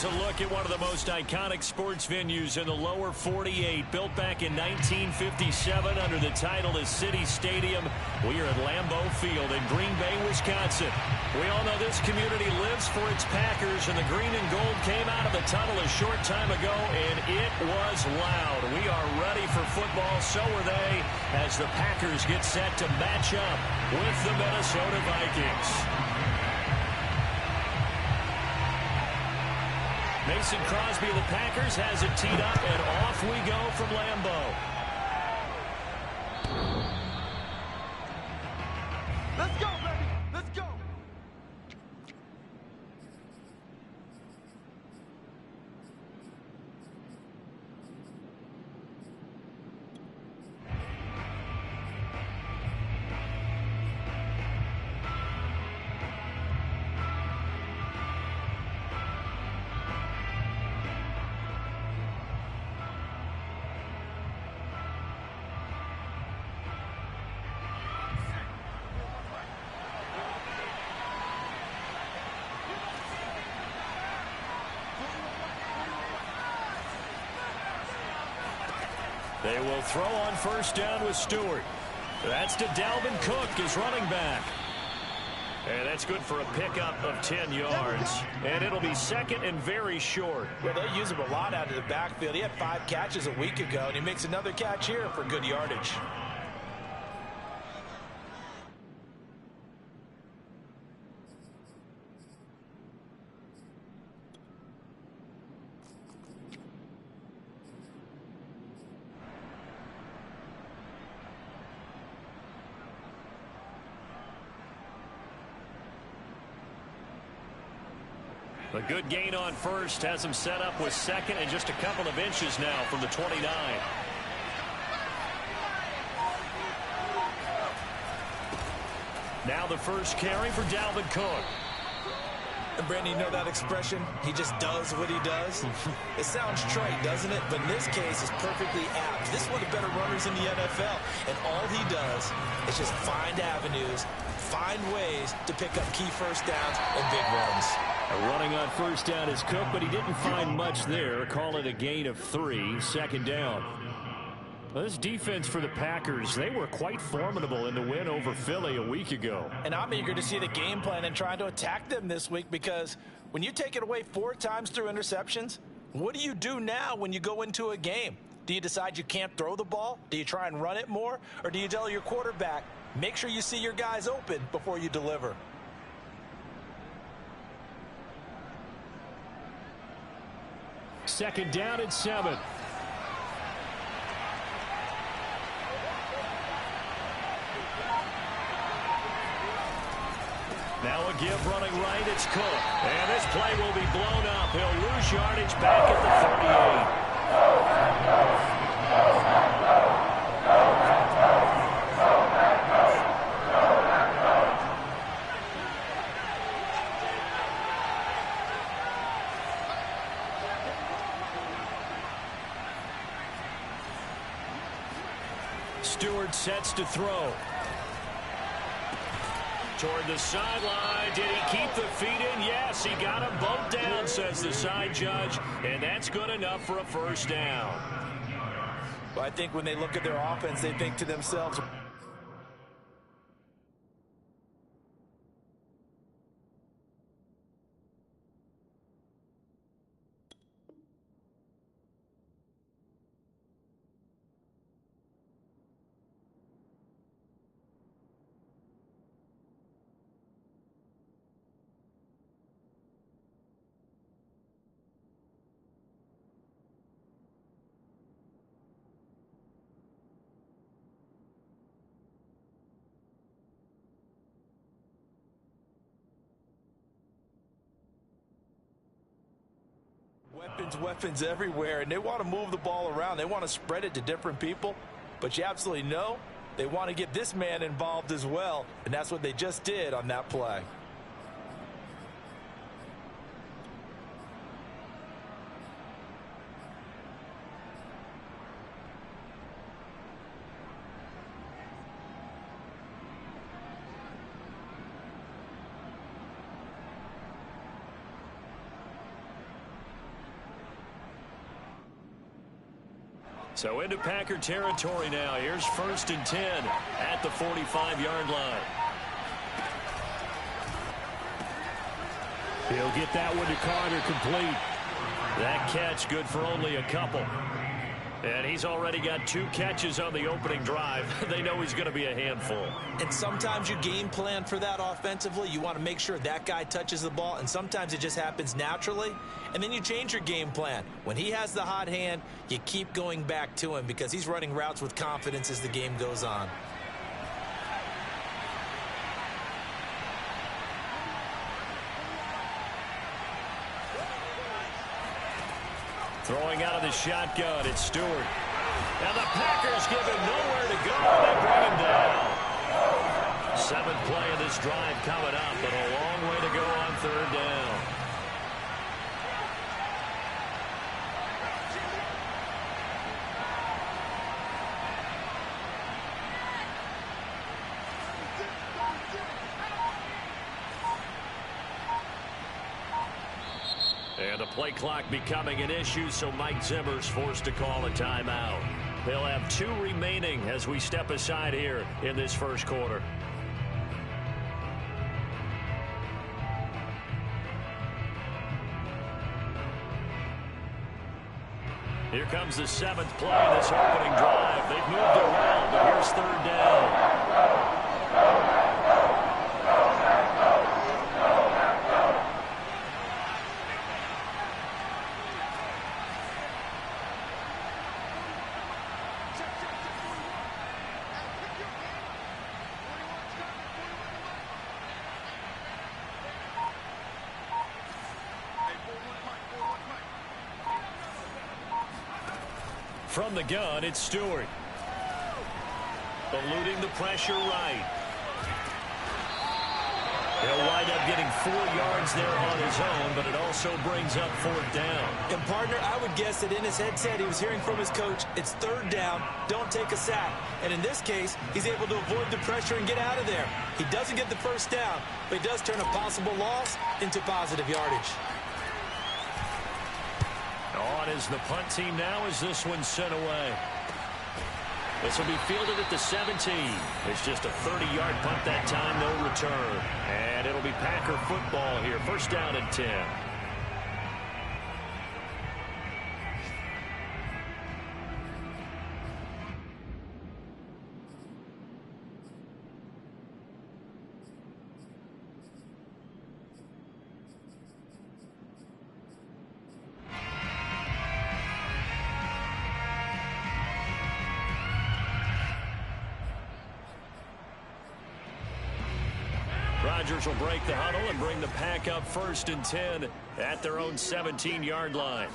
Here's a look at one of the most iconic sports venues in the lower 48, built back in 1957 under the title of City Stadium. We are at Lambeau Field in Green Bay, Wisconsin. We all know this community lives for its Packers, and the green and gold came out of the tunnel a short time ago, and it was loud. We are ready for football, so are they, as the Packers get set to match up with the Minnesota Vikings. Mason Crosby of the Packers has it teed up, and off we go from Lambeau. Let's go, baby. Let's go. They will throw on first down with Stewart. That's to Dalvin Cook, his running back. And that's good for a pickup of 10 yards. And it'll be second and very short. Well, they use him a lot out of the backfield. He had 5 catches a week ago, and he makes another catch here for good yardage. A good gain on first has him set up with second and just a couple of inches now from the 29. Now the first carry for Dalvin Cook. And Brandon, you know that expression? He just does what he does. It sounds trite, doesn't it? But in this case, it's perfectly apt. This is one of the better runners in the NFL. And all he does is just find avenues, find ways to pick up key first downs and big runs. Running on first down is Cook, but he didn't find much there. Call it a gain of 3, second down. Well, this defense for the Packers, they were quite formidable in the win over Philly a week ago. And I'm eager to see the game plan and trying to attack them this week, because when you take it away 4 times through interceptions, what do you do now when you go into a game? Do you decide you can't throw the ball? Do you try and run it more? Or do you tell your quarterback, make sure you see your guys open before you deliver? Second down and 7. Now a give running right, it's Cook. And this play will be blown up. He'll lose yardage back at the 38. Stewart sets to throw. Toward the sideline. Did he keep the feet in? Yes, he got him bumped down, says the side judge. And that's good enough for a first down. Well, I think when they look at their offense, they think to themselves, weapons everywhere, and they want to move the ball around. They want to spread it to different people, but you absolutely know they want to get this man involved as well, and that's what they just did on that play. So into Packer territory now. Here's 1st and 10 at the 45-yard line. He'll get that one to Carter, complete. That catch good for only a couple. And he's already got 2 catches on the opening drive. They know he's going to be a handful. And sometimes you game plan for that offensively. You want to make sure that guy touches the ball, and sometimes it just happens naturally. And then you change your game plan. When he has the hot hand, you keep going back to him because he's running routes with confidence as the game goes on. Throwing out of the shotgun, it's Stewart. And the Packers give him nowhere to go. They bring him down. 7th play of this drive coming up, but a long way to go on 3rd down. And the play clock becoming an issue, so Mike Zimmer's forced to call a timeout. They'll have 2 remaining as we step aside here in this first quarter. Here comes the 7th play of this opening drive. They've moved it well, but here's 3rd down. From the gun, it's Stewart. Eluding the pressure right. He'll wind up getting 4 yards there on his own, but it also brings up 4th down. And, partner, I would guess that in his headset he was hearing from his coach, it's 3rd down, don't take a sack. And in this case, he's able to avoid the pressure and get out of there. He doesn't get the 1st down, but he does turn a possible loss into positive yardage. On is the punt team now as this one's sent away. This will be fielded at the 17. It's just a 30-yard punt that time, no return. And it'll be Packer football here. 1st down and 10. Rodgers will break the huddle and bring the Pack up 1st and 10 at their own 17-yard line.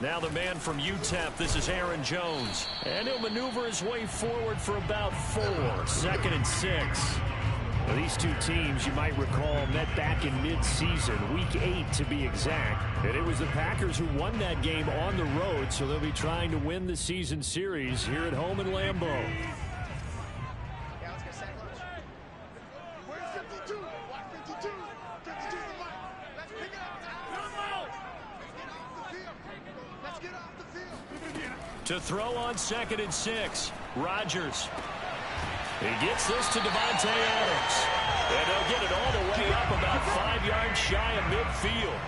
Now the man from UTEP, this is Aaron Jones. And he'll maneuver his way forward for about 4. 2nd and 6. Now, these 2 teams, you might recall, met back in mid-season, week 8 to be exact. And it was the Packers who won that game on the road, so they'll be trying to win the season series here at home in Lambeau. To throw on 2nd and 6, Rodgers. He gets this to Devontae Adams. And they'll get it all the way up about 5 yards shy of midfield.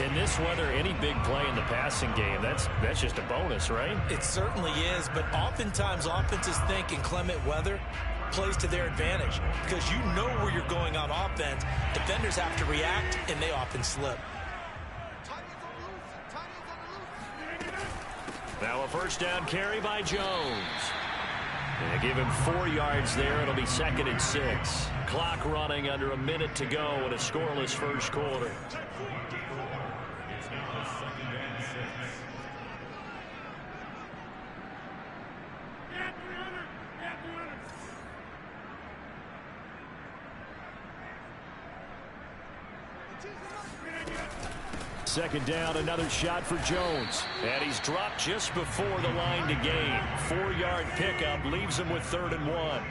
In this weather, any big play in the passing game, that's just a bonus, right? It certainly is, but oftentimes offenses think in clement weather plays to their advantage because you know where you're going on offense. Defenders have to react, and they often slip. Now a 1st down carry by Jones. And they give him 4 yards there. It'll be 2nd and 6. Clock running under a minute to go in a scoreless first quarter. Second down, another shot for Jones. And he's dropped just before the line to gain. 4-yard pickup leaves him with 3rd and 1.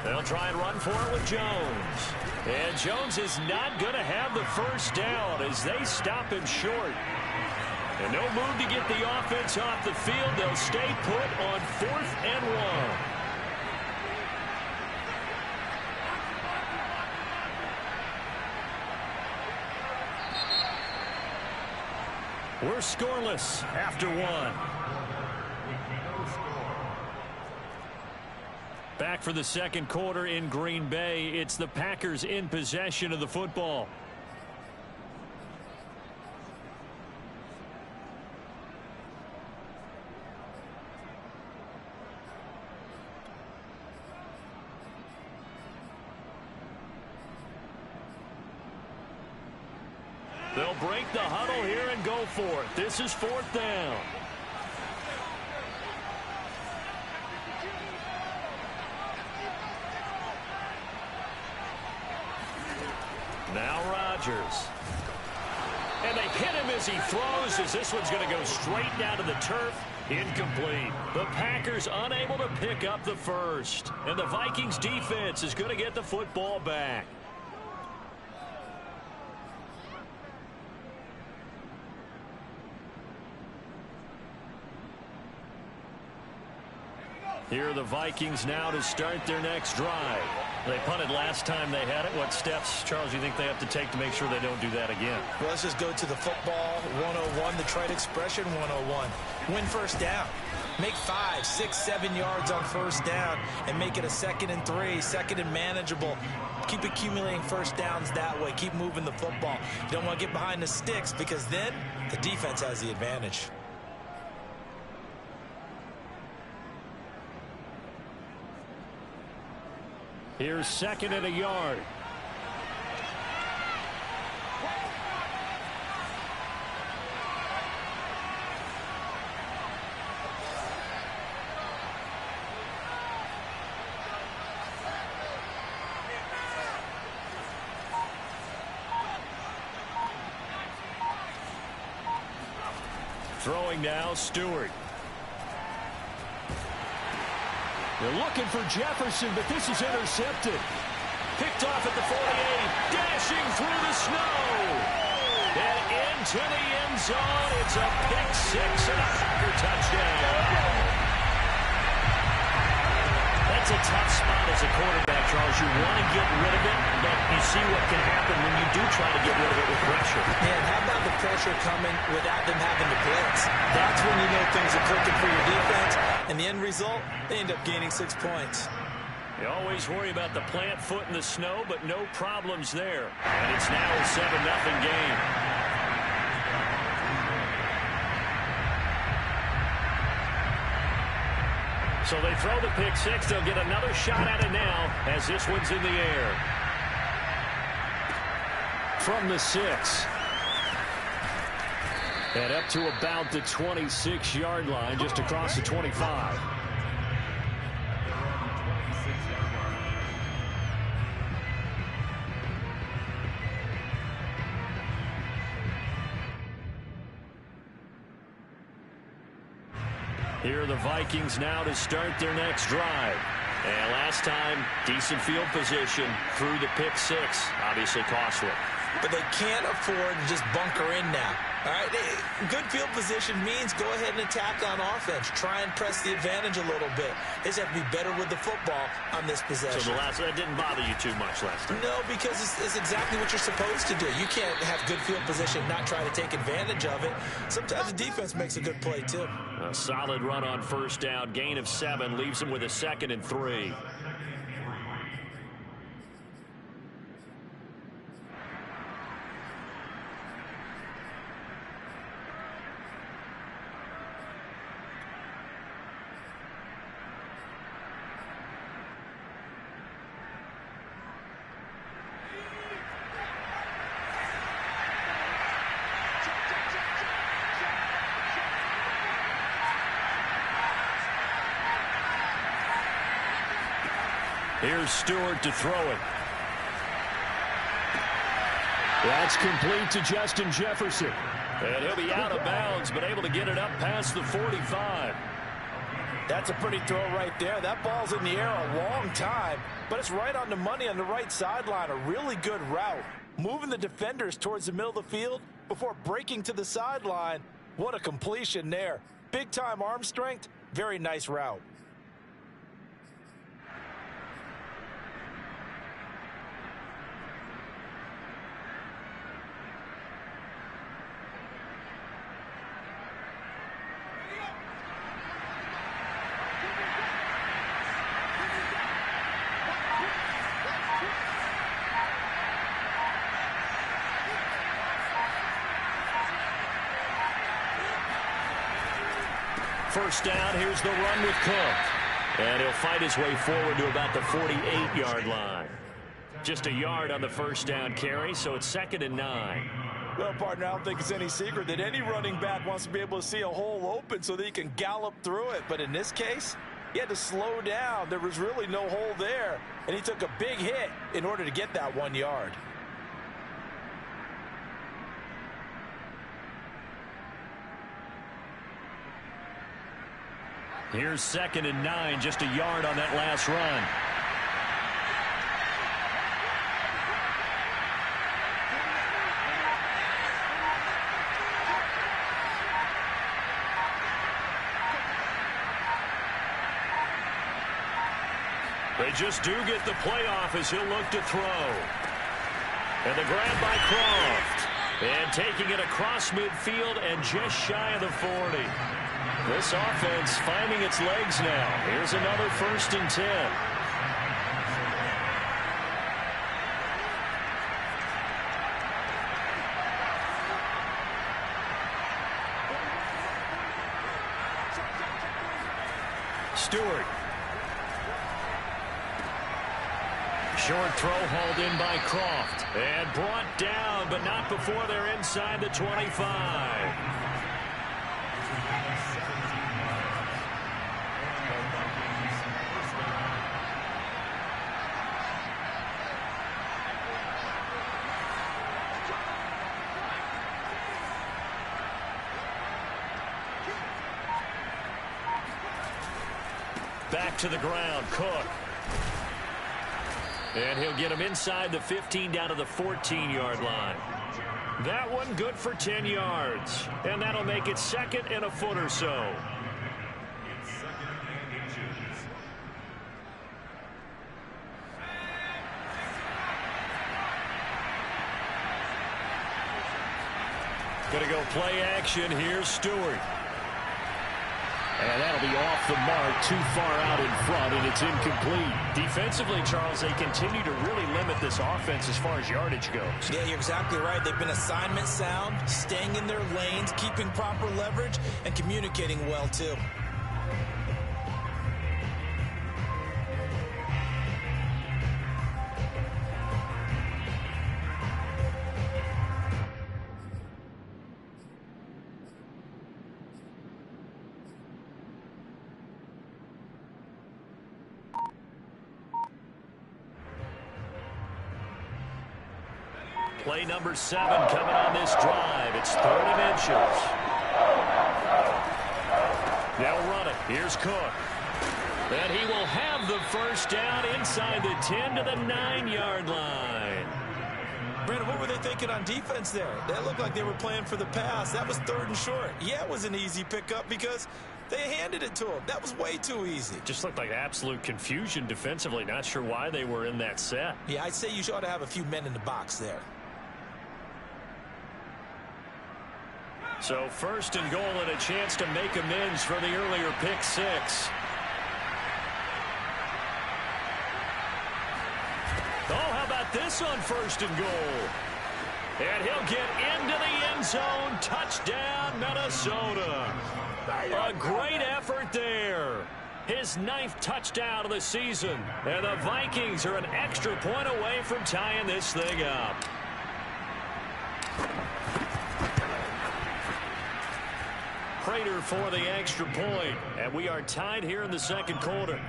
They'll try and run for it with Jones. And Jones is not going to have the first down as they stop him short. And no move to get the offense off the field. They'll stay put on 4th and 1. We're scoreless after 1. Back for the second quarter in Green Bay. It's the Packers in possession of the football. They'll break the huddle here and go for it. This is 4th down. Now Rodgers. And they hit him as he throws, as this one's going to go straight down to the turf. Incomplete. The Packers unable to pick up the first. And the Vikings defense is going to get the football back. Here are the Vikings now to start their next drive. They punted last time they had it. What steps, Charles, do you think they have to take to make sure they don't do that again? Well, let's just go to the football 101, the trite expression 101. Win first down. Make 5, 6, 7 yards on first down and make it a 2nd and 3, 2nd and manageable. Keep accumulating first downs that way. Keep moving the football. You don't want to get behind the sticks because then the defense has the advantage. Here's 2nd and a yard. Throwing now, Stewart. They're looking for Jefferson, but this is intercepted. Picked off at the 48, dashing through the snow. And into the end zone. It's a pick 6 and a Packer touchdown. That's a tough spot as a quarterback, Charles. You want to get rid of it, but you see what can happen when you do try to get rid of it with pressure. Man, how about the pressure coming without them having to blitz? That's when you know things are clicking for your defense. And the end result, they end up gaining 6 points. You always worry about the plant foot in the snow, but no problems there. And it's now a 7-0 game. So they throw the pick 6. They'll get another shot at it now as this one's in the air. From the 6. And up to about the 26-yard line, just across the 25. Here are the Vikings now to start their next drive. And last time, decent field position through the pick 6. Obviously costly. But they can't afford to just bunker in now. All right, good field position means go ahead and attack on offense. Try and press the advantage a little bit. They just have to be better with the football on this possession. So that didn't bother you too much last time? No, because it's exactly what you're supposed to do. You can't have good field position and not try to take advantage of it. Sometimes the defense makes a good play, too. A solid run on first down. Gain of 7 leaves him with a 2nd and 3. Here's Stewart to throw it. That's complete to Justin Jefferson. And he'll be out of bounds, but able to get it up past the 45. That's a pretty throw right there. That ball's in the air a long time, but it's right on the money on the right sideline. A really good route. Moving the defenders towards the middle of the field before breaking to the sideline. What a completion there. Big-time arm strength. Very nice route. First down, here's the run with Cook. And he'll fight his way forward to about the 48-yard line. Just a yard on the first down carry, so it's 2nd and 9. Well, partner, I don't think it's any secret that any running back wants to be able to see a hole open so that he can gallop through it. But in this case, he had to slow down. There was really no hole there, and he took a big hit in order to get that 1 yard. Here's 2nd and 9, just a yard on that last run. They just do get the playoff as he'll look to throw. And the grab by Croft. And taking it across midfield and just shy of the 40. This offense finding its legs now. Here's another 1st and 10. Stewart. Short throw hauled in by Croft. And brought down, but not before they're inside the 25. Back to the ground, Cook. And he'll get him inside the 15 down to the 14-yard line. That one good for 10 yards. And that'll make it 2nd and a foot or so. Gonna go play action. Here's Stewart. And that'll be off the mark, too far out in front, and it's incomplete. Defensively, Charles, they continue to really limit this offense as far as yardage goes. Yeah, you're exactly right. They've been assignment sound, staying in their lanes, keeping proper leverage, and communicating well, too. Play number 7 coming on this drive. It's 3rd and inches. They'll run it. Here's Cook. And he will have the first down inside the 10 to the 9-yard line. Brandon, what were they thinking on defense there? That looked like they were playing for the pass. That was 3rd and short. Yeah, it was an easy pickup because they handed it to him. That was way too easy. Just looked like absolute confusion defensively. Not sure why they were in that set. Yeah, I'd say you ought to have a few men in the box there. So 1st and goal and a chance to make amends for the earlier pick 6. Oh, how about this on 1st and goal? And he'll get into the end zone. Touchdown, Minnesota. A great effort there. His 9th touchdown of the season. And the Vikings are an extra point away from tying this thing up. Prater for the extra point. And we are tied here in the 2nd quarter.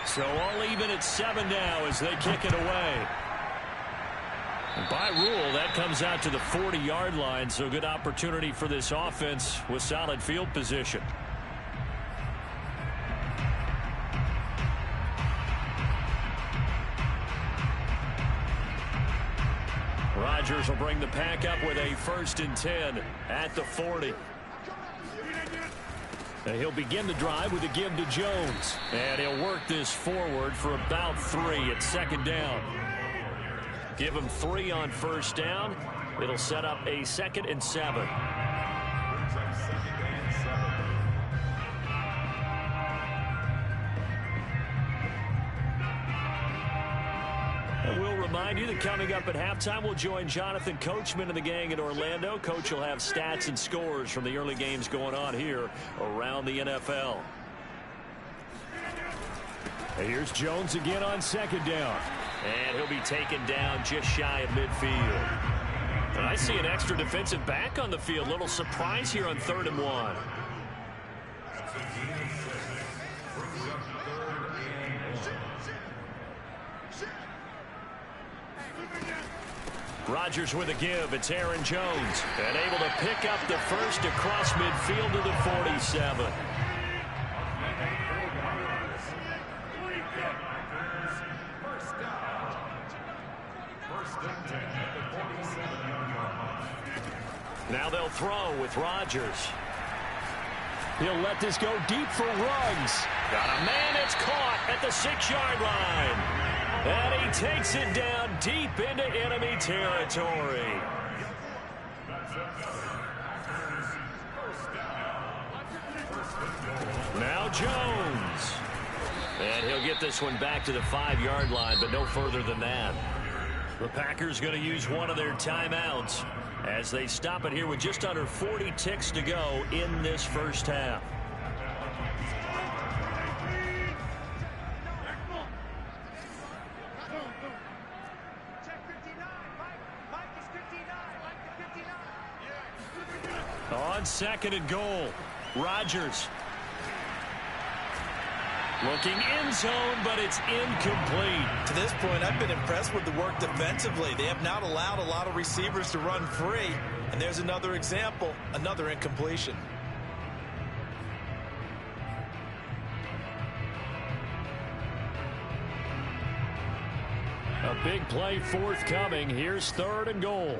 So all even at 7 now as they kick it away. And by rule, that comes out to the 40-yard line, so good opportunity for this offense with solid field position. Rodgers will bring the pack up with a 1st and 10 at the 40. And he'll begin the drive with a give to Jones. And he'll work this forward for about 3 at 2nd down. Give him 3 on 1st down. It'll set up a 2nd and 7. We'll remind you that coming up at halftime, we'll join Jonathan Coachman and the gang in Orlando. Coach will have stats and scores from the early games going on here around the NFL. And here's Jones again on 2nd down. And he'll be taken down just shy of midfield. And I see an extra defensive back on the field. Little surprise here on 3rd and 1. Rodgers with a give. It's Aaron Jones. And able to pick up the 1st across midfield to the 47. Now they'll throw with Rodgers. He'll let this go deep for Ruggs. Got a man that's caught at the 6-yard line. And he takes it down deep into enemy territory. Now Jones. And he'll get this one back to the 5-yard line, but no further than that. The Packers going to use one of their timeouts as they stop it here with just under 40 ticks to go in this first half. On 2nd and goal, Rodgers. Looking end zone, but it's incomplete. To this point, I've been impressed with the work defensively. They have not allowed a lot of receivers to run free. And there's another example, another incompletion. A big play forthcoming. Here's 3rd and goal.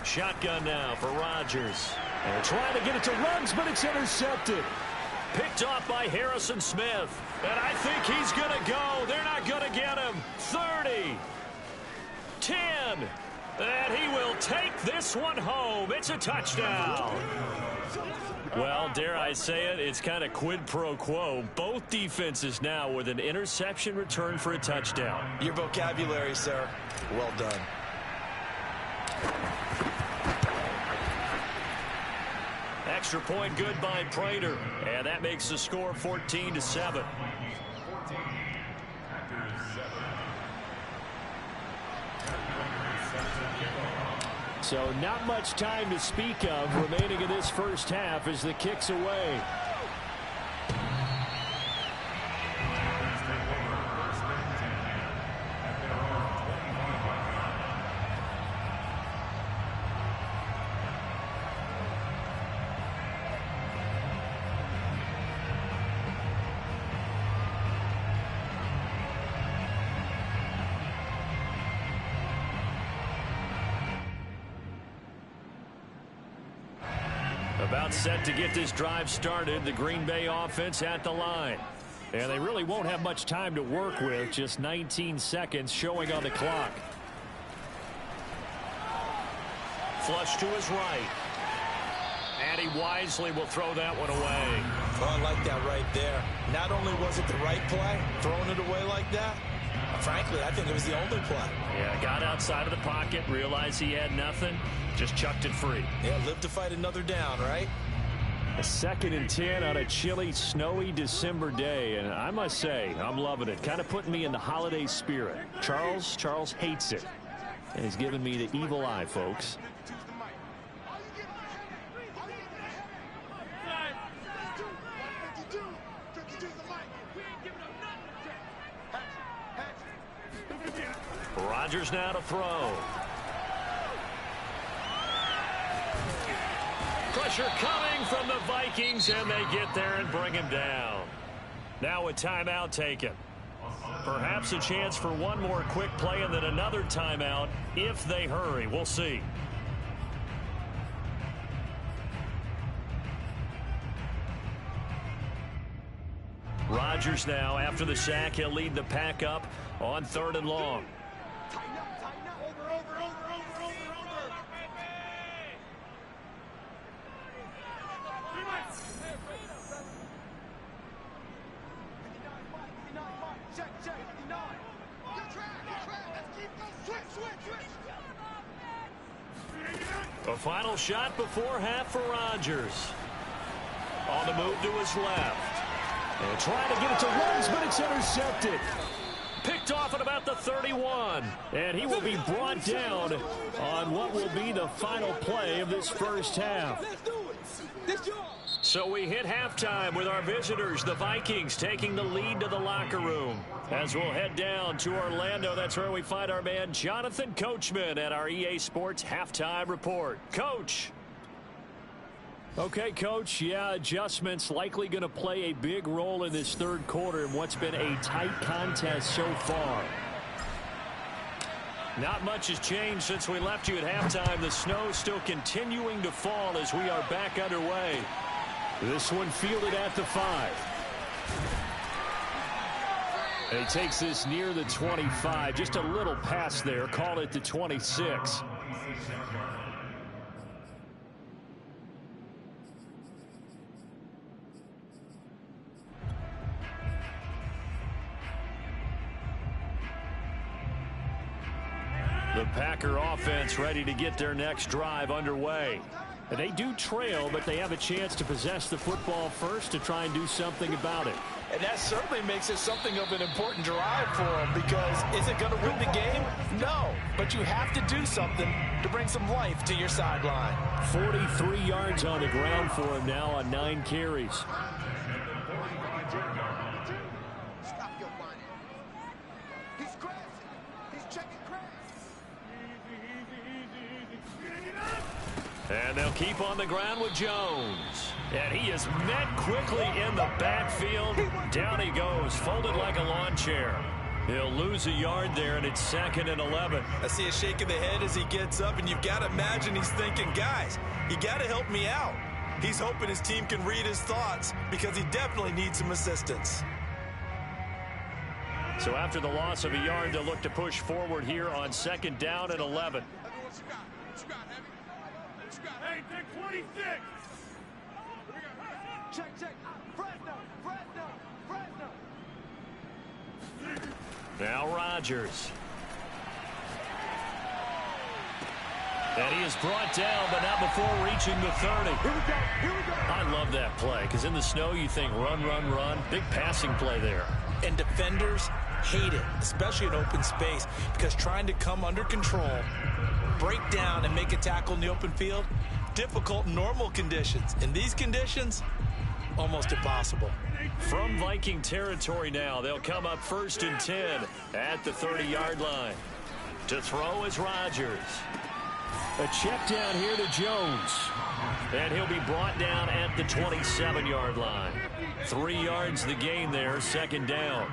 Shotgun now for Rodgers. And they're trying to get it to Ruggs, but it's intercepted. Picked off by Harrison Smith. And I think he's going to go. They're not going to get him. 30. 10. And he will take this one home. It's a touchdown. Well, dare I say it, it's kind of quid pro quo. Both defenses now with an interception return for a touchdown. Your vocabulary, sir. Well done. Extra point good by Prater. And that makes the score 14-7. So not much time to speak of remaining in this first half as the kick's away. About set to get this drive started. The Green Bay offense at the line. And they really won't have much time to work with. Just 19 seconds showing on the clock. Flush to his right. And he wisely will throw that one away. Oh, I like that right there. Not only was it the right play, throwing it away like that, frankly, I think it was the only play. Yeah, got outside of the pocket, realized he had nothing, just chucked it free. Yeah, live to fight another down, right? A 2nd and 10 on a chilly, snowy December day, and I must say, I'm loving it. Kind of putting me in the holiday spirit. Charles hates it. And he's giving me the evil eye, folks. Rodgers now to throw. Pressure coming from the Vikings, and they get there and bring him down. Now a timeout taken. Perhaps a chance for one more quick play and then another timeout if they hurry. We'll see. Rodgers now, after the sack, he'll lead the pack up on 3rd and long. A final shot before half for Rodgers. On the move to his left. And trying to get it to Ruggs, but it's intercepted. Picked off at about the 31. And he will be brought down on what will be the final play of this first half. So we hit halftime with our visitors, the Vikings, taking the lead to the locker room. As we'll head down to Orlando, that's where we find our man Jonathan Coachman at our EA Sports Halftime Report. Coach. Okay, Coach, adjustments likely going to play a big role in this third quarter in what's been a tight contest so far. Not much has changed since we left you at halftime. The snow still continuing to fall as we are back underway. This one fielded at the 5. And he takes this near the 25. Just a little pass there. Call it the 26. The Packer offense ready to get their next drive underway. And they do trail, but they have a chance to possess the football first to try and do something about it. And that certainly makes it something of an important drive for them, because is it going to win the game? No, but you have to do something to bring some life to your sideline. 43 yards on the ground for him now on 9 carries. And they'll keep on the ground with Jones. And he is met quickly in the backfield. Down he goes, folded like a lawn chair. He'll lose a yard there, and it's 2nd and 11. I see a shake of the head as he gets up, and you've got to imagine he's thinking, guys, you got to help me out. He's hoping his team can read his thoughts, because he definitely needs some assistance. So after the loss of a yard, they'll look to push forward here on 2nd down and 11. Hey, take 26. Check. Fresno. Now Rodgers. And he is brought down, but not before reaching the 30. Here we go. I love that play, because in the snow you think run. Big passing play there. And defenders hate it, especially in open space, because trying to come under control, break down, and make a tackle in the open field, difficult in normal conditions. In these conditions, almost impossible. From Viking territory now, they'll come up 1st and 10 at the 30-yard line. To throw is Rodgers. A check down here to Jones. And he'll be brought down at the 27-yard line. 3 yards the gain there, 2nd down.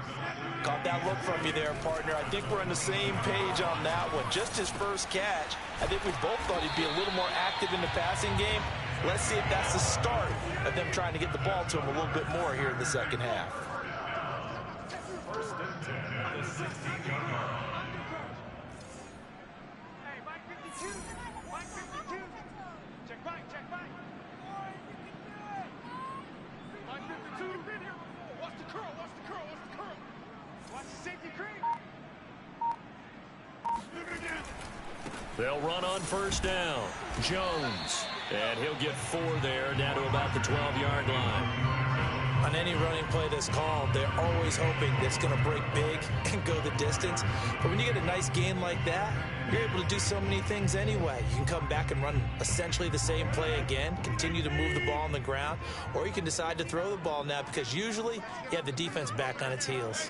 Caught that look from you there, partner. I think we're on the same page on that one. Just his first catch, I think we both thought he'd be a little more active in the passing game. Let's see if that's the start of them trying to get the ball to him a little bit more here in the second half. Hey, Mike 52. Check back. Mike 52. Watch the curl. Watch the safety creep. They'll run on 1st down. Jones. And he'll get 4 there, down to about the 12-yard line. On any running play that's called, they're always hoping that it's going to break big and go the distance. But when you get a nice gain like that, you're able to do so many things anyway. You can come back and run essentially the same play again, continue to move the ball on the ground, or you can decide to throw the ball now because usually you have the defense back on its heels.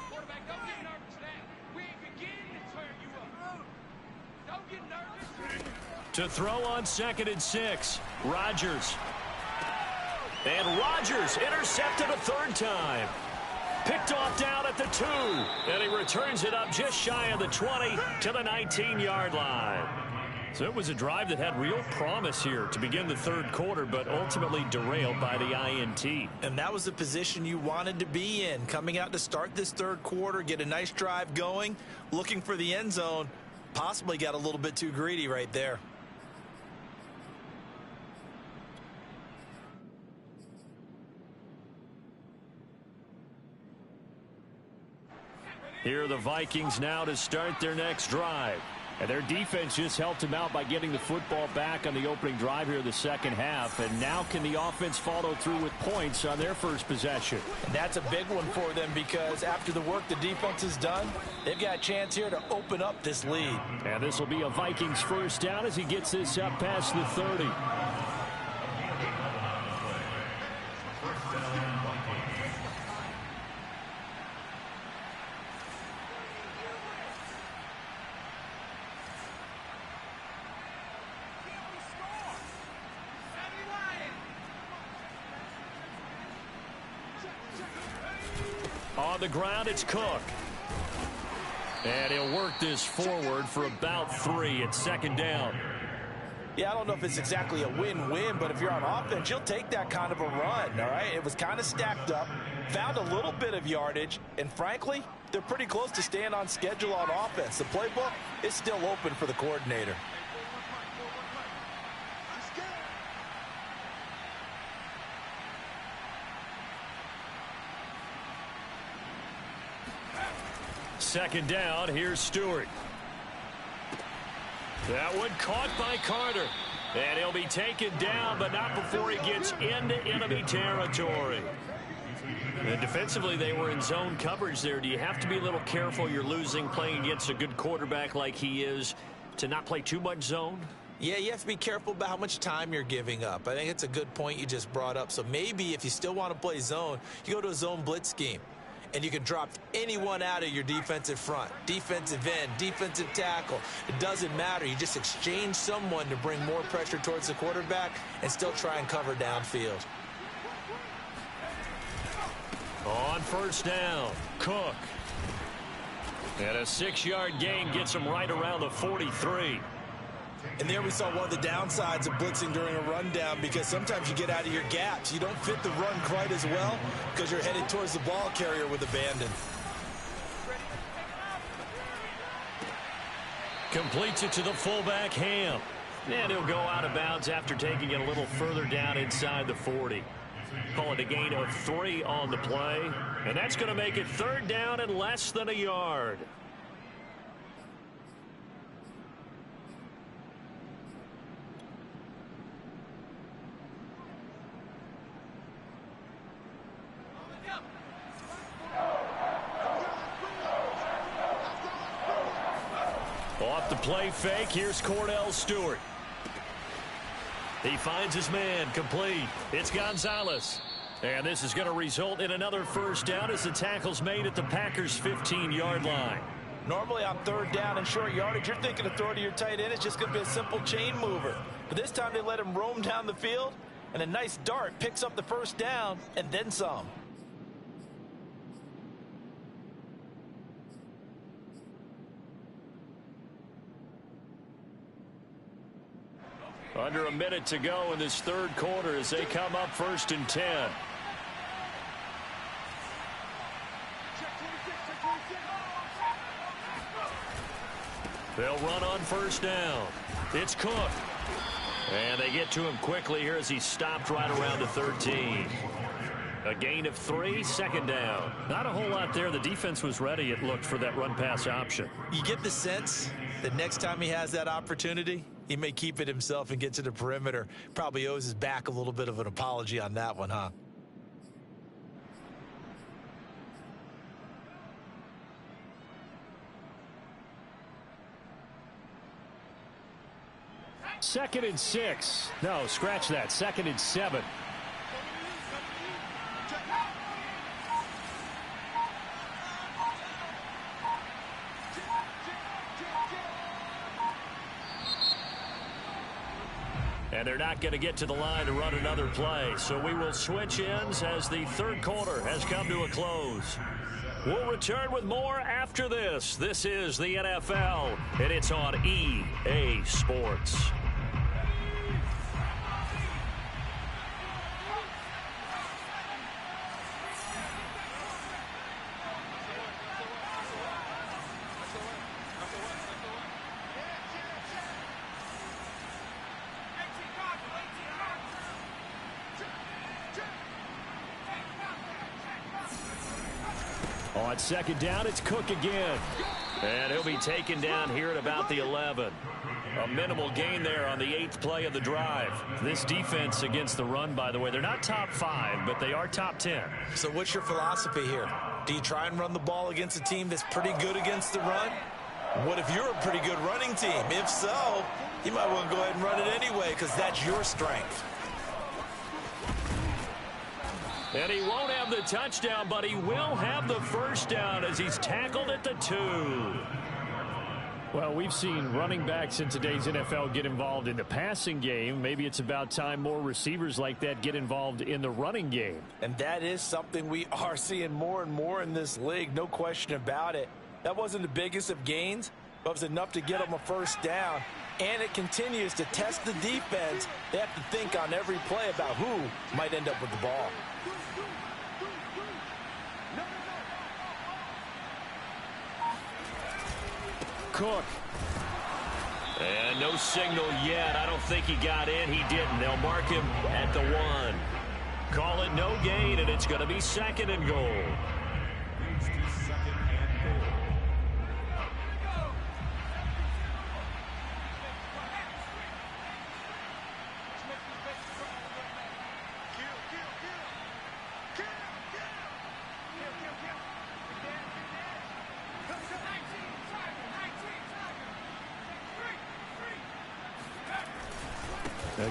Quarterback, don't get nervous now. We ain't beginning to tear you up. Don't get nervous. To throw on 2nd and 6, Rodgers. And Rodgers intercepted a 3rd time. Picked off down at the 2. And he returns it up just shy of the 20 to the 19-yard line. So it was a drive that had real promise here to begin the 3rd quarter, but ultimately derailed by the INT. And that was the position you wanted to be in, coming out to start this 3rd quarter, get a nice drive going, looking for the end zone. Possibly got a little bit too greedy right there. Here are the Vikings now to start their next drive. And their defense just helped them out by getting the football back on the opening drive here in the 2nd half. And now can the offense follow through with points on their first possession? And that's a big one for them because after the work the defense has done, they've got a chance here to open up this lead. And this will be a Vikings 1st down as he gets this up past the 30. On the ground, it's Cook. And he'll work this forward for about 3 at 2nd down. Yeah, I don't know if it's exactly a win-win, but if you're on offense, you'll take that kind of a run, all right? It was kind of stacked up, found a little bit of yardage, and frankly, they're pretty close to staying on schedule on offense. The playbook is still open for the coordinator. Second down, here's Stewart. That one caught by Carter. And he'll be taken down, but not before he gets into enemy territory. And defensively, they were in zone coverage there. Do you have to be a little careful? You're losing playing against a good quarterback like he is to not play too much zone? Yeah, you have to be careful about how much time you're giving up. I think it's a good point you just brought up. So maybe if you still want to play zone, you go to a zone blitz scheme. And you can drop anyone out of your defensive front, defensive end, defensive tackle. It doesn't matter. You just exchange someone to bring more pressure towards the quarterback and still try and cover downfield. On 1st down, Cook. And a 6-yard gain gets him right around the 43. And there we saw one of the downsides of blitzing during a rundown because sometimes you get out of your gaps. You don't fit the run quite as well because you're headed towards the ball carrier with abandon. Completes it to the fullback, Ham. And he'll go out of bounds after taking it a little further down inside the 40. Call it a gain of 3 on the play. And that's going to make it 3rd down and less than a yard. Off the play fake, here's Cordell Stewart. He finds his man, complete. It's Gonzalez. And this is going to result in another 1st down as the tackle's made at the Packers' 15-yard line. Normally on 3rd down and short yardage, you're thinking of throw to your tight end. It's just going to be a simple chain mover. But this time they let him roam down the field, and a nice dart picks up the 1st down and then some. Under a minute to go in this 3rd quarter as they come up 1st and 10. They'll run on 1st down. It's Cook. And they get to him quickly here as he stopped right around the 13. A gain of 3, 2nd down. Not a whole lot there. The defense was ready, it looked, for that run-pass option. You get the sense that next time he has that opportunity, he may keep it himself and get to the perimeter. Probably owes his back a little bit of an apology on that one, huh? 2nd and 6. No, scratch that. 2nd and 7. And they're not going to get to the line to run another play. So we will switch ends as the third quarter has come to a close. We'll return with more after this. This is the NFL, and it's on EA Sports. On 2nd down, it's Cook again. And he'll be taken down here at about the 11. A minimal gain there on the 8th play of the drive. This defense against the run, by the way, they're not top 5, but they are top 10. So what's your philosophy here? Do you try and run the ball against a team that's pretty good against the run? What if you're a pretty good running team? If so, you might want to go ahead and run it anyway because that's your strength. And he won't have the touchdown, but he will have the first down as he's tackled at the 2. Well, we've seen running backs in today's NFL get involved in the passing game. Maybe it's about time more receivers like that get involved in the running game. And that is something we are seeing more and more in this league, no question about it. That wasn't the biggest of gains, but it was enough to get them a first down. And it continues to test the defense. They have to think on every play about who might end up with the ball. Cook. And no signal yet. I don't think he got in. He didn't. They'll mark him at the 1. Call it no gain, and it's going to be 2nd and goal.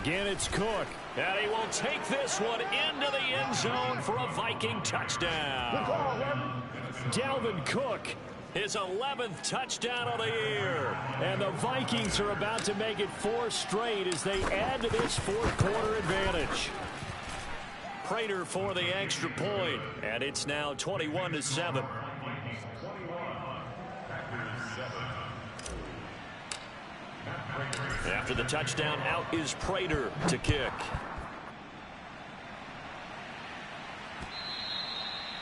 Again, it's Cook. And he will take this one into the end zone for a Viking touchdown. Dalvin Cook, his 11th touchdown of the year. And the Vikings are about to make it 4 straight as they add to this fourth quarter advantage. Prater for the extra point, and it's now 21-7. After the touchdown, out is Prater to kick.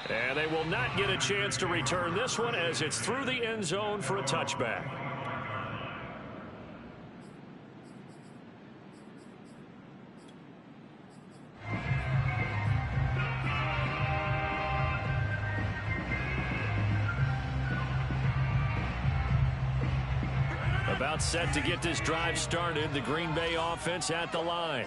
And they will not get a chance to return this one as it's through the end zone for a touchback. About set to get this drive started. The Green Bay offense at the line.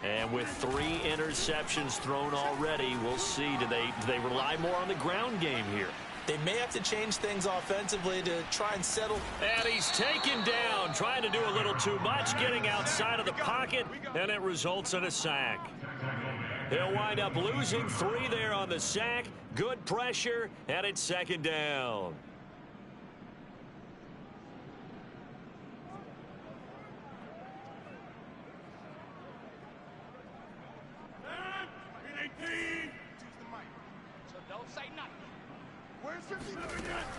And with 3 interceptions thrown already, we'll see. Do they rely more on the ground game here? They may have to change things offensively to try and settle. And he's taken down, trying to do a little too much, getting outside of the pocket, and it results in a sack. He'll wind up losing 3 there on the sack. Good pressure, and it's 2nd down.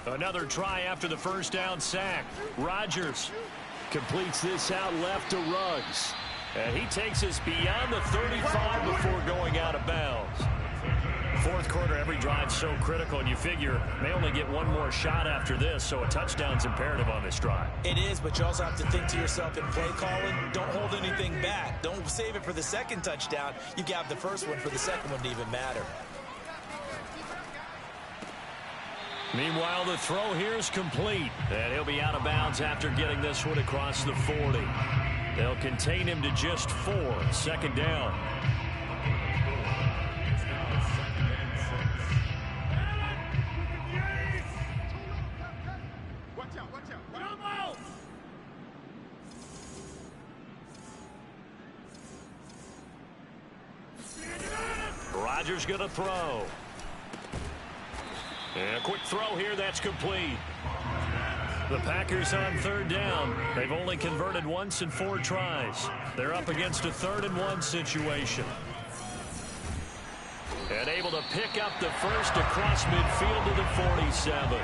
Another try after the first down sack. Rodgers completes this out left to Ruggs. And he takes us beyond the 35 before going out of bounds. Fourth quarter, every drive's so critical, and you figure they only get one more shot after this, so a touchdown's imperative on this drive. It is, but you also have to think to yourself in play calling, don't hold anything back. Don't save it for the second touchdown. You got the first one for the second one to even matter. Meanwhile, the throw here is complete. And he'll be out of bounds after getting this one across the 40. They'll contain him to just 4. 2nd down. Rodgers going to throw. And a quick throw here. That's complete. The Packers on third down. They've only converted once in 4 tries. They're up against a 3rd and 1 situation. And able to pick up the first across midfield to the 47.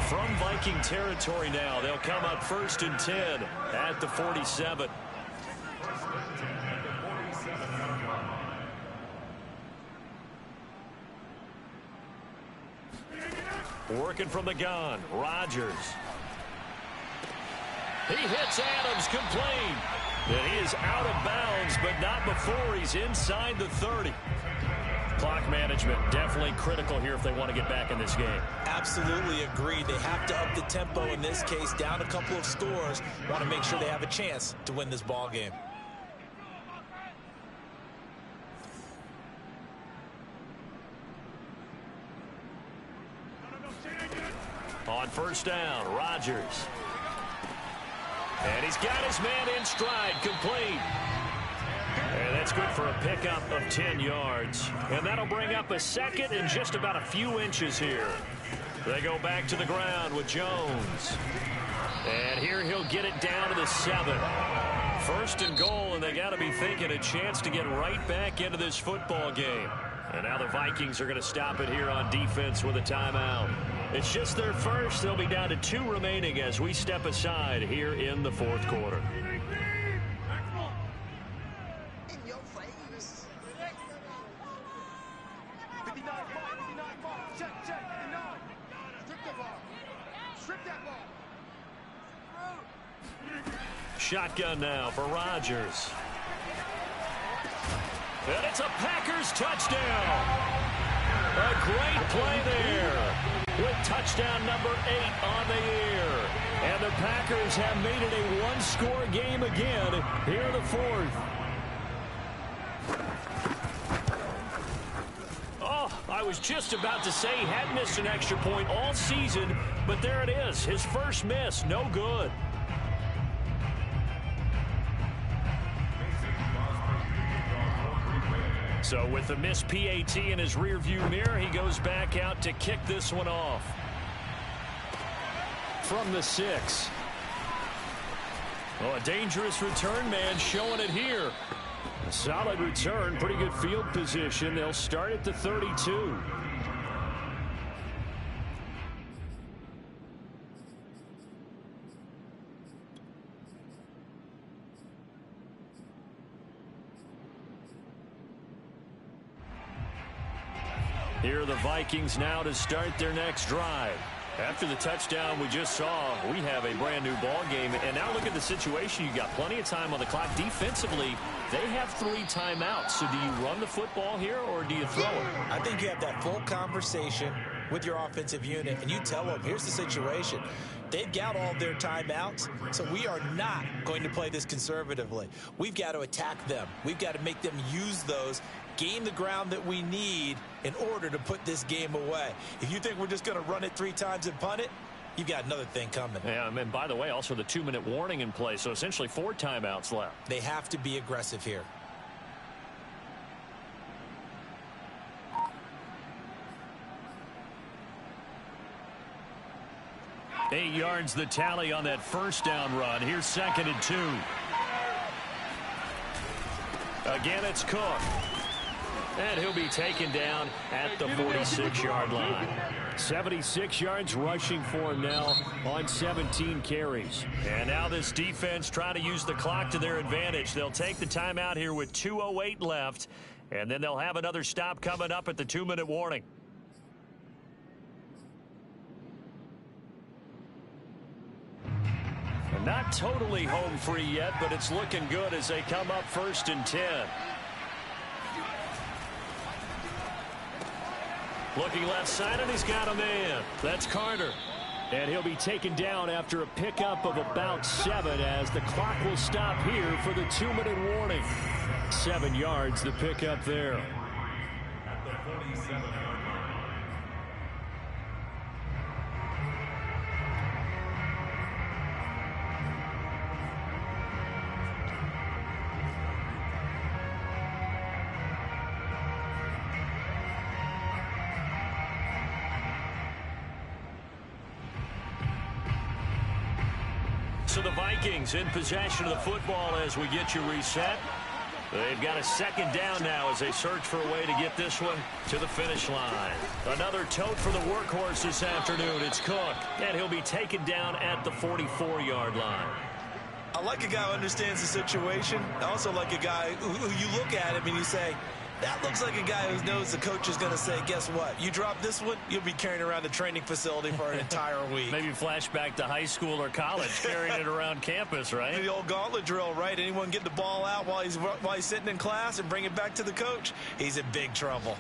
From Viking territory now, they'll come up 1st and 10 at the 47. Working from the gun, Rodgers. He hits Adams complete. And he is out of bounds, but not before he's inside the 30. Clock management definitely critical here if they want to get back in this game. Absolutely agreed. They have to up the tempo in this case, down a couple of scores. Want to make sure they have a chance to win this ball game. On first down, Rodgers. And he's got his man in stride, complete. And that's good for a pickup of 10 yards. And that'll bring up a 2nd and just about a few inches here. They go back to the ground with Jones. And here he'll get it down to the 7. 1st and goal, and they got to be thinking a chance to get right back into this football game. And now the Vikings are going to stop it here on defense with a timeout. It's just their first. They'll be down to 2 remaining as we step aside here in the 4th quarter. Shotgun now for Rodgers. And it's a Packers touchdown. A great play there with touchdown number 8 on the year. And the Packers have made it a one-score game again here in the 4th. Oh, I was just about to say he hadn't missed an extra point all season, but there it is. His first miss, no good. So with the missed PAT in his rearview mirror, he goes back out to kick this one off. From the 6. Oh, a dangerous return man showing it here. A solid return, pretty good field position. They'll start at the 32. Here are the Vikings now to start their next drive. After the touchdown we just saw, we have a brand new ball game. And now look at the situation. You got plenty of time on the clock. Defensively, they have 3 timeouts. So do you run the football here or do you throw it? I think you have that full conversation with your offensive unit, and you tell them, here's the situation. They've got all their timeouts, so we are not going to play this conservatively. We've got to attack them. We've got to make them use those, gain the ground that we need in order to put this game away. If you think we're just going to run it 3 times and punt it, you've got another thing coming. Yeah, and by the way, also the 2-minute warning in play, so essentially 4 timeouts left. They have to be aggressive here. Eight yards the tally on that first down run. Here's 2nd and 2. Again, it's Cook. And he'll be taken down at the 46-yard line. 76 yards rushing for him now on 17 carries. And now this defense trying to use the clock to their advantage. They'll take the timeout here with 2:08 left. And then they'll have another stop coming up at the 2-minute warning. Not totally home free yet, but it's looking good as they come up 1st and 10. Looking left side, and he's got a man. That's Carter. And he'll be taken down after a pickup of about 7 as the clock will stop here for the 2-minute warning. 7 yards, the pickup there. At the 47-yard line. So the Vikings in possession of the football as we get you reset. They've got a second down now as they search for a way to get this one to the finish line. Another tote for the workhorse this afternoon. It's Cook, and he'll be taken down at the 44-yard line. I like a guy who understands the situation. I also like a guy who you look at him and you say, that looks like a guy who knows the coach is going to say, guess what? You drop this one, you'll be carrying around the training facility for an entire week. Maybe flashback to high school or college, carrying it around campus, right? The old gauntlet drill, right? Anyone get the ball out while he's sitting in class and bring it back to the coach? He's in big trouble.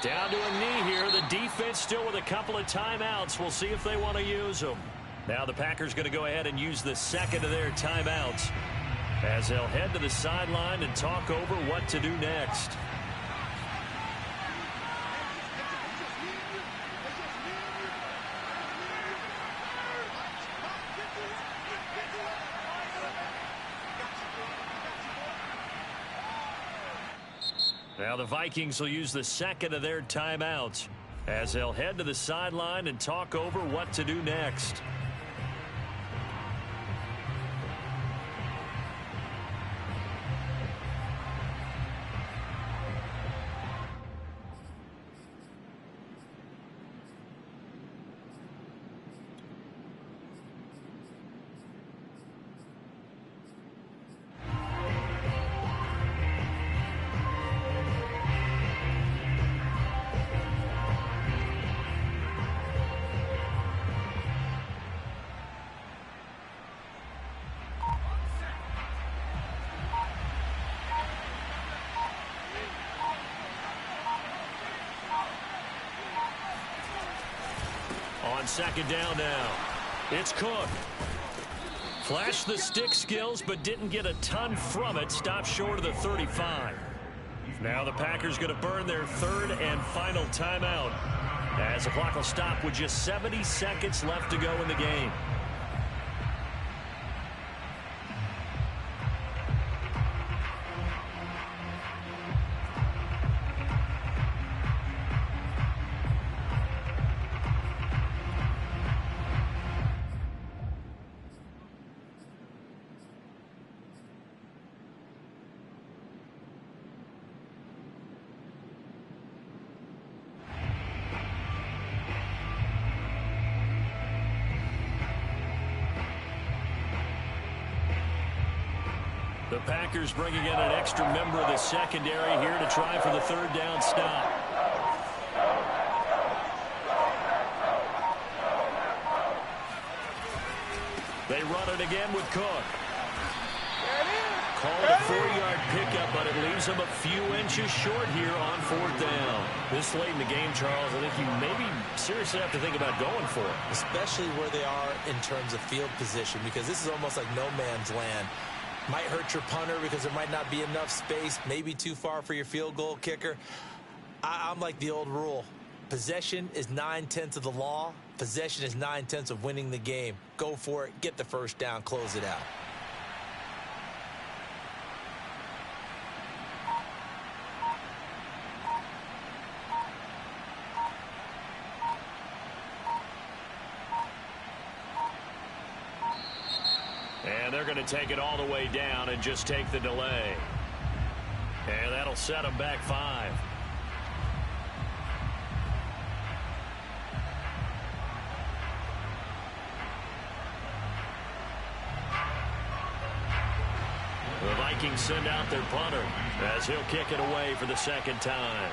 Down to a knee here. The defense still with a couple of timeouts. We'll see if they want to use them. Now the Packers going to go ahead and use the second of their timeouts as they'll head to the sideline and talk over what to do next. Now the Vikings will use the second of their timeouts as they'll head to the sideline and talk over what to do next. On second down now, it's Cook. Flashed the stick skills, but didn't get a ton from it. Stopped short of the 35. Now the Packers going to burn their third and final timeout as the clock will stop with just 70 seconds left to go in the game. The Packers bringing in an extra member of the secondary here to try for the third down stop. They run it again with Cook. Called a 4-yard pickup, but it leaves them a few inches short here on fourth down. This late in the game, Charles, I think you maybe seriously have to think about going for it. Especially where they are in terms of field position, because this is almost like no man's land. Might hurt your punter because there might not be enough space, maybe too far for your field goal kicker. I'm like the old rule. Possession is 9/10 of the law. Possession is 9/10 of winning the game. Go for it, get the first down, close it out. And they're going to take it all the way down and just take the delay. And that'll set them back 5. The Vikings send out their punter as he'll kick it away for the second time.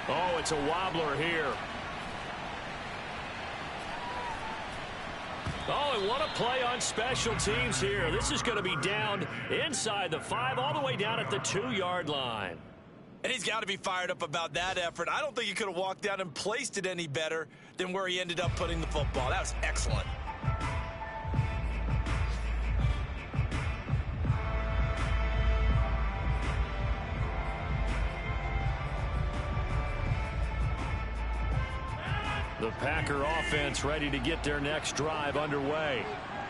Oh, it's a wobbler here. Oh, and what a play on special teams here. This is going to be down inside the 5, all the way down at the 2-yard line. And he's got to be fired up about that effort. I don't think he could have walked down and placed it any better than where he ended up putting the football. That was excellent. The Packer offense ready to get their next drive underway.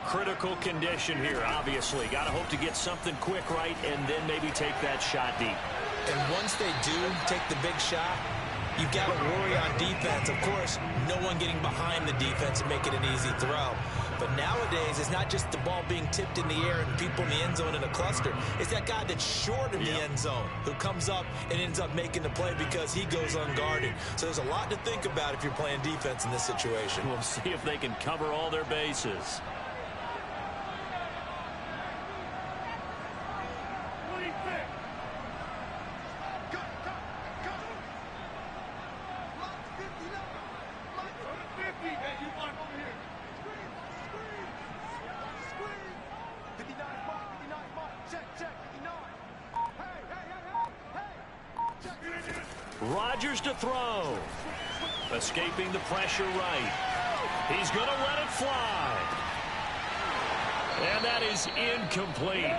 Critical condition here, obviously. Got to hope to get something quick right and then maybe take that shot deep. And once they do take the big shot, you've got to worry on defense. Of course, no one getting behind the defense and making an easy throw. But nowadays, it's not just the ball being tipped in the air and people in the end zone in a cluster. It's that guy that's short in the end zone who comes up and ends up making the play because he goes unguarded. So there's a lot to think about if you're playing defense in this situation. We'll see if they can cover all their bases. Rodgers to throw. Escaping the pressure right. He's going to let it fly. And that is incomplete.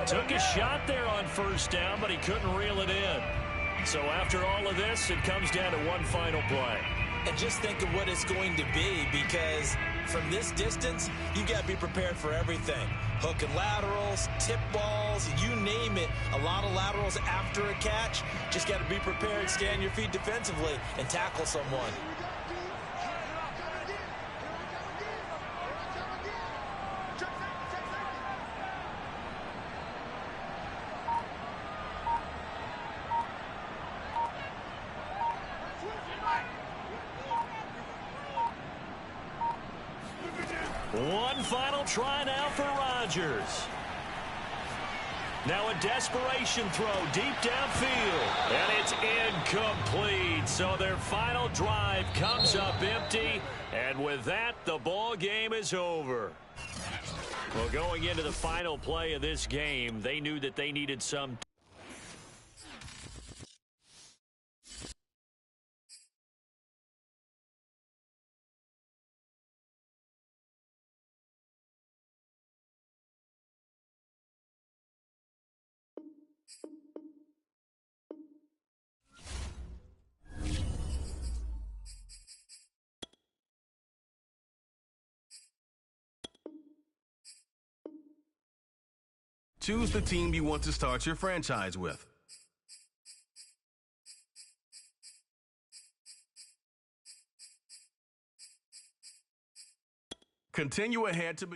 Took a shot there on first down, but he couldn't reel it in. So after all of this, it comes down to one final play. And just think of what it's going to be, because from this distance, you got to be prepared for everything. Hook and laterals, tip balls, you name it. A lot of laterals after a catch. Just got to be prepared, stand your feet defensively, and tackle someone. One final try now for Rodgers. Now a desperation throw deep downfield. And it's incomplete. So their final drive comes up empty. And with that, the ball game is over. Well, going into the final play of this game, they knew that they needed some... Choose the team you want to start your franchise with. Continue ahead to...